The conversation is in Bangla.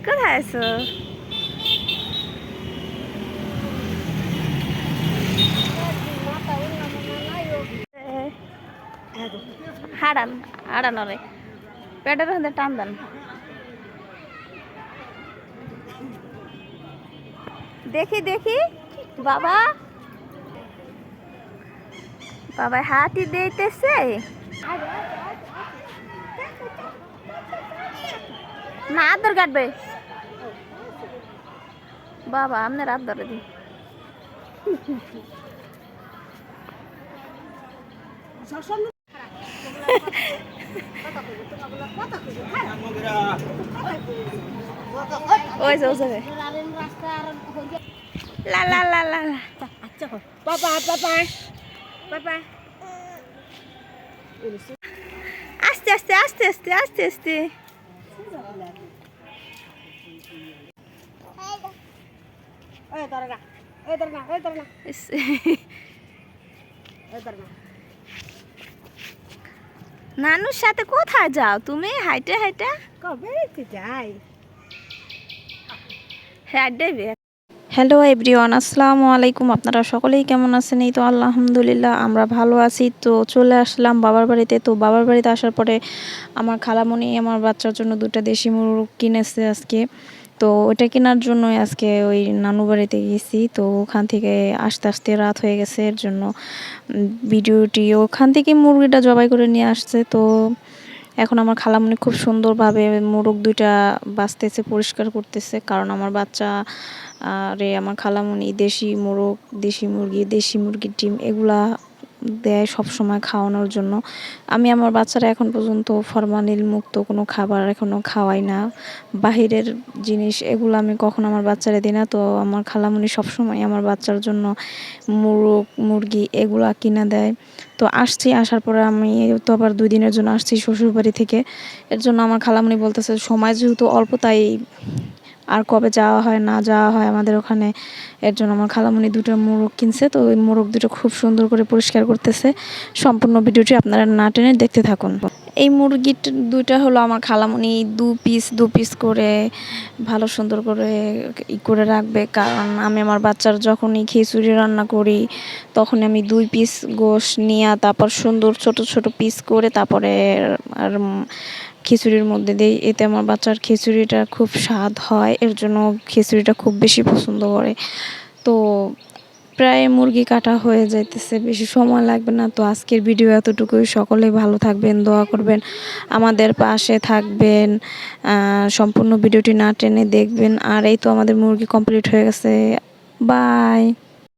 কোথায় আছো? হারান হারান রে পেটের মধ্যে টান দেন। দেখি দেখি বাবা বাবা হাতি দিতেছে না আদর কাটবে বাবা আপনার হাত ধরে দি ওই যে লা লা লা লা আচ্ছা বাবা বাবা বাবা আস্তে আস্তে আস্তে আস্তে আস্তে আস্তে নানুর সাথে কোথায় যাও তুমি হাইটে হাইটে কবে যাই হাইটে হ্যালো এভরিওয়ান আসসালামু আলাইকুম। আপনারা সকলেই কেমন আছেন? এই তো আলহামদুলিল্লাহ আমরা ভালো আছি। তো চলে আসলাম বাবার বাড়িতে। তো বাবার বাড়িতে আসার পরে আমার খালামণি আমার বাচ্চার জন্য 2টা দেশি মুরগ কিনেছে আজকে। তো ওইটা কেনার জন্যই আজকে ওই নানু বাড়িতে গেছি। তো ওখান থেকে আস্তে আস্তে রাত হয়ে গেছে, এর জন্য ভিডিওটি ওখান থেকে মুরগিটা জবাই করে নিয়ে আসছে। তো এখন আমার খালামণি খুব সুন্দরভাবে মোরগ 2টা বাছতেছে, পরিষ্কার করতেছে, কারণ আমার বাচ্চা আমার খালামণি দেশি মোরগ, দেশি মুরগি, দেশি মুরগির ডিম এগুলা দেয় সব সময় খাওয়ানোর জন্য। আমি আমার বাচ্চারা এখন পর্যন্ত ফরমালিন মুক্ত কোনো খাবার এখনো খাওয়াই না, বাহিরের জিনিস এগুলো আমি কখনো আমার বাচ্চারা দিই না। তো আমার খালামণি সবসময় আমার বাচ্চার জন্য মোরগ মুরগি এগুলা কিনে দেয়। তো আসছি, আসার পরে আমি তো আবার 2 দিনের জন্য আসছি শ্বশুরবাড়ি থেকে। এর জন্য আমার খালামণি বলতেছে সময় যেহেতু অল্প, তাই আর কবে যাওয়া হয় না যাওয়া হয় আমাদের ওখানে। এর জন্য আমার খালামণি 2টা মোরগ কিনছে। তো ওই মোরগ 2টা খুব সুন্দর করে পরিষ্কার করতেছে। সম্পূর্ণ ভিডিওটি আপনারা না টেনে দেখতে থাকুন। এই মুরগি 2টা হলো আমার খালামণি 2 পিস করে ভালো সুন্দর করে করে রাখবে, কারণ আমি আমার বাচ্চার যখনই খিচুড়ি রান্না করি তখন আমি 2 পিস গোশ নিয়ে তারপর সুন্দর ছোট ছোট পিস করে তারপরে আর খিচুড়ির মধ্যে দিই। এতে আমার বাচ্চার খিচুড়িটা খুব স্বাদ হয়, এর জন্য খিচুড়িটা খুব বেশি পছন্দ করে। তো প্রায় মুরগি কাটা হয়ে যাইতেছে, বেশি সময় লাগবে না। তো আজকের ভিডিও এতটুকুই। সকলেই ভালো থাকবেন, দোয়া করবেন, আমাদের পাশে থাকবেন, সম্পূর্ণ ভিডিওটি না টেনে দেখবেন। আর এই তো আমাদের মুরগি কমপ্লিট হয়ে গেছে। বাই।